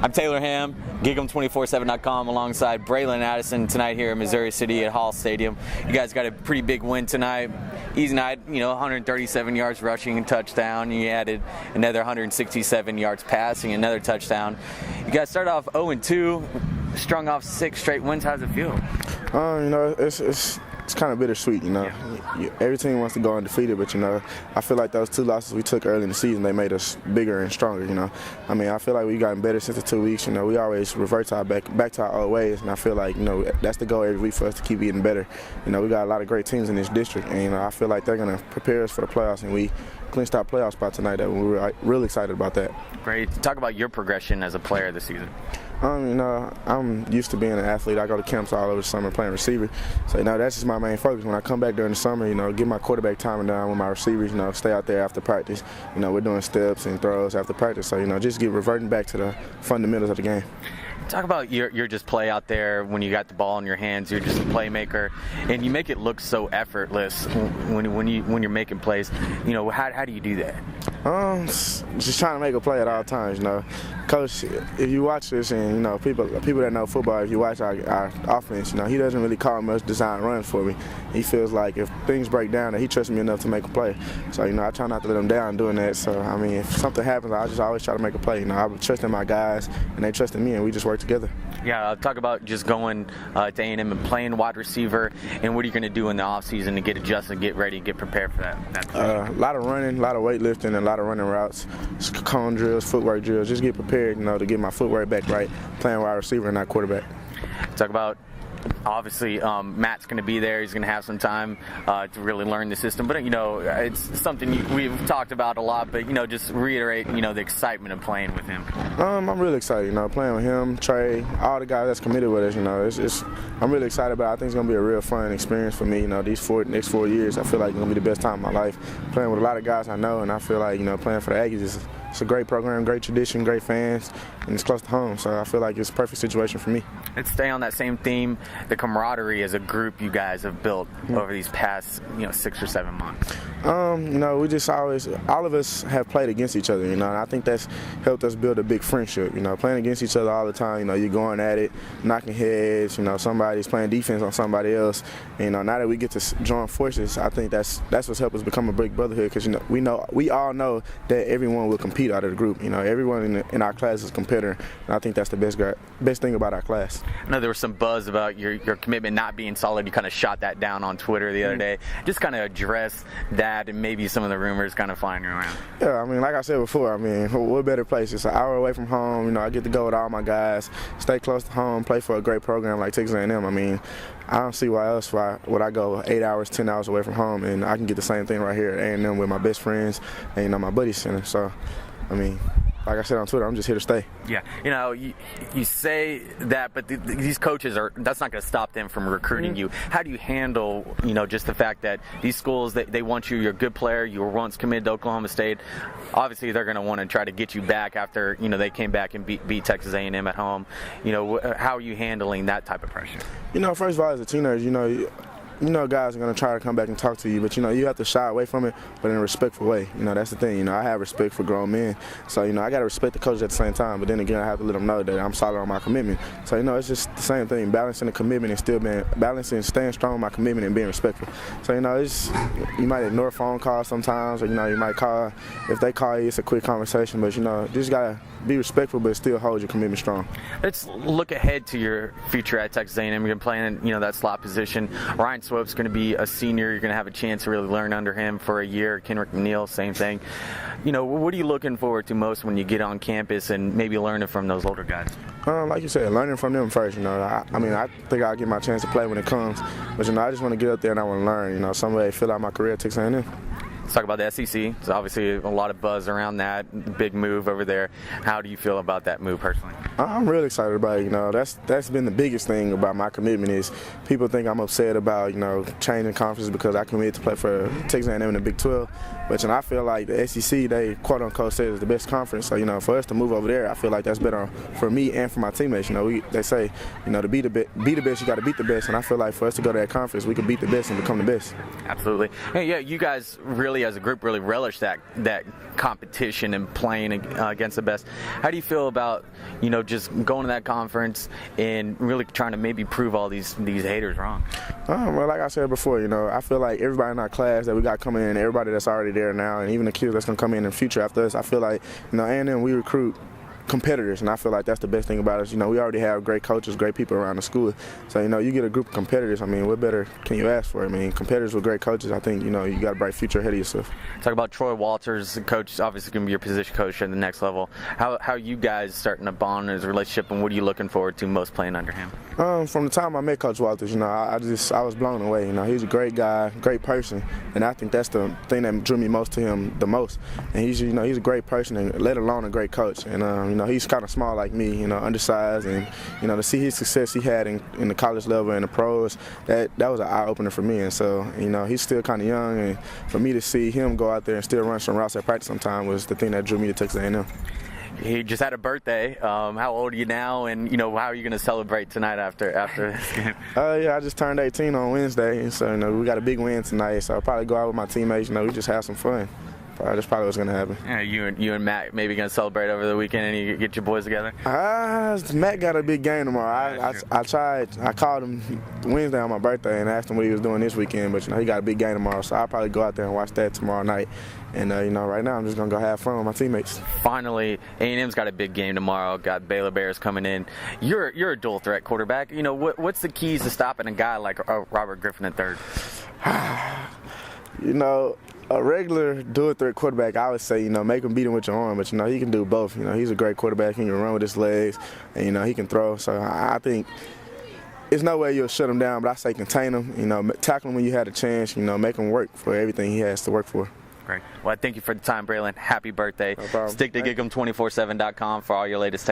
I'm Taylor Ham, Gig'em247.com, alongside Bralon Addison tonight here in Missouri City at Hall Stadium. You guys got a pretty big win tonight. Easy night, 137 yards rushing and touchdown. You added another 167 yards passing, another touchdown. You guys started off 0-2, strung off 6 straight wins. How does it feel? It's kind of bittersweet, Every team wants to go undefeated, but, I feel like those 2 losses we took early in the season, they made us bigger and stronger, I feel like we've gotten better since the 2 weeks, We always revert to back to our old ways, and I feel like, that's the goal every week for us to keep getting better. We got a lot of great teams in this district, and, I feel like they're going to prepare us for the playoffs, and we clinched our playoff spot tonight, and we're really excited about that. Great. Talk about your progression as a player this season. I'm used to being an athlete. I go to camps all over the summer playing receiver. So, that's just my main focus. When I come back during the summer, get my quarterback timing down with my receivers, stay out there after practice. We're doing steps and throws after practice. So, just reverting back to the fundamentals of the game. Talk about your just play out there when you got the ball in your hands. You're just a playmaker, and you make it look so effortless when you're making plays. How do you do that? Just trying to make a play at all times. Coach, if you watch this, and people that know football, if you watch our offense, he doesn't really call much design runs for me. He feels like if things break down, that he trusts me enough to make a play. So I try not to let him down doing that. So if something happens, I just always try to make a play. I trust in my guys, and they trust in me, and we just work together. Yeah, talk about just going to A&M and playing wide receiver, and what are you going to do in the offseason to get adjusted, get ready, get prepared for that a lot of running, a lot of weightlifting, and a lot of running routes, cone drills, footwork drills. Just get prepared, to get my footwork back right, playing wide receiver and not quarterback. Talk about, obviously, Matt's going to be there. He's going to have some time to really learn the system. But, it's something we've talked about a lot. But, just reiterate, the excitement of playing with him. I'm really excited, playing with him, Trey, all the guys that's committed with us, I'm really excited about it. I think it's going to be a real fun experience for me, these next 4 years. I feel like it's going to be the best time of my life. Playing with a lot of guys I know, and I feel like, playing for the Aggies it's a great program, great tradition, great fans, and it's close to home. So I feel like it's a perfect situation for me. Let's stay on that same theme. The camaraderie as a group you guys have built over these past, 6 or 7 months. We just always, all of us have played against each other, and I think that's helped us build a big friendship. Playing against each other all the time, you're going at it, knocking heads, somebody's playing defense on somebody else. Now that we get to join forces, I think that's what's helped us become a big brotherhood, because we all know that everyone will compete out of the group. Everyone in our class is a competitor, and I think that's the best thing about our class. I know there was some buzz about your commitment not being solid. You kind of shot that down on Twitter the other day. Just kind of address that and maybe some of the rumors kind of flying around. Yeah, like I said before, what better place? It's an hour away from home. I get to go with all my guys, stay close to home, play for a great program like Texas A&M. I don't see why else would I go 8 hours, 10 hours away from home, and I can get the same thing right here at A&M with my best friends and my buddies center. So, like I said on Twitter, I'm just here to stay. Yeah, you say that, but these coaches that's not going to stop them from recruiting you. How do you handle, just the fact that these schools, they want you, you're a good player, you were once committed to Oklahoma State. Obviously, they're going to want to try to get you back after, they came back and beat Texas A&M at home. How are you handling that type of pressure? First of all, as a teenager, guys are going to try to come back and talk to you, but, you have to shy away from it, but in a respectful way. That's the thing. I have respect for grown men. So, I got to respect the coach at the same time, but then again, I have to let them know that I'm solid on my commitment. So, it's just the same thing, balancing the commitment and still staying strong on my commitment and being respectful. So, you might ignore phone calls sometimes, or, you might call. If they call you, it's a quick conversation, but, just got to be respectful, but still hold your commitment strong. Let's look ahead to your future at Texas A&M. You're going to play in, that slot position. Ryan Swope's going to be a senior. You're going to have a chance to really learn under him for a year. Kenrick McNeil, same thing. What are you looking forward to most when you get on campus and maybe learning from those older guys? Like you said, learning from them first. I think I'll get my chance to play when it comes. But, I just want to get up there and I want to learn. Someday fill out my career at Texas A&M. Let's talk about the SEC. There's obviously a lot of buzz around that big move over there. How do you feel about that move personally? I'm really excited about it. That's been the biggest thing about my commitment is people think I'm upset about changing conferences because I committed to play for Texas A&M in the Big 12. But I feel like the SEC, they quote unquote say is the best conference. So for us to move over there, I feel like that's better for me and for my teammates. They say to be the best, you got to beat the best. And I feel like for us to go to that conference, we could beat the best and become the best. Absolutely. Hey, yeah, you guys really really, as a group, really relish that competition and playing against the best. How do you feel about, just going to that conference and really trying to maybe prove all these haters wrong? Well, like I said before, I feel like everybody in our class that we got coming in, everybody that's already there now, and even the kids that's going to come in the future after us, I feel like, A&M, we recruit competitors, and I feel like that's the best thing about us. We already have great coaches, great people around the school. So, you get a group of competitors. What better can you ask for? Competitors with great coaches, I think, you got a bright future ahead of yourself. Talk about Troy Walters, the coach, obviously going to be your position coach at the next level. How are you guys starting to bond as a relationship, and what are you looking forward to most playing under him? From the time I met Coach Walters, I was blown away. He's a great guy, great person, and I think that's the thing that drew me most to him the most. And he's a great person, and let alone a great coach. And he's kind of small like me, undersized, and to see his success he had in the college level and the pros, that was an eye opener for me. And so he's still kind of young, and for me to see him go out there and still run some routes at practice sometime was the thing that drew me to Texas A&M. He just had a birthday. How old are you now, and how are you going to celebrate tonight after this game? I just turned 18 on Wednesday, so we got a big win tonight. So I'll probably go out with my teammates. We just have some fun. That's probably what's going to happen. Yeah, you and Matt maybe going to celebrate over the weekend, and you get your boys together? Matt got a big game tomorrow. I called him Wednesday on my birthday and asked him what he was doing this weekend, but he got a big game tomorrow, so I'll probably go out there and watch that tomorrow night. And right now I'm just going to go have fun with my teammates. Finally, A&M's got a big game tomorrow. Got Baylor Bears coming in. You're a dual threat quarterback. What's the keys to stopping a guy like Robert Griffin III? A regular dual threat quarterback, I would say, make him beat him with your arm, but he can do both. He's a great quarterback. He can run with his legs, and he can throw. So I think there's no way you'll shut him down, but I say contain him. Tackle him when you had a chance. Make him work for everything he has to work for. Great. Well, thank you for the time, Bralon. Happy birthday. No problem. Stick to Gig'em247.com for all your latest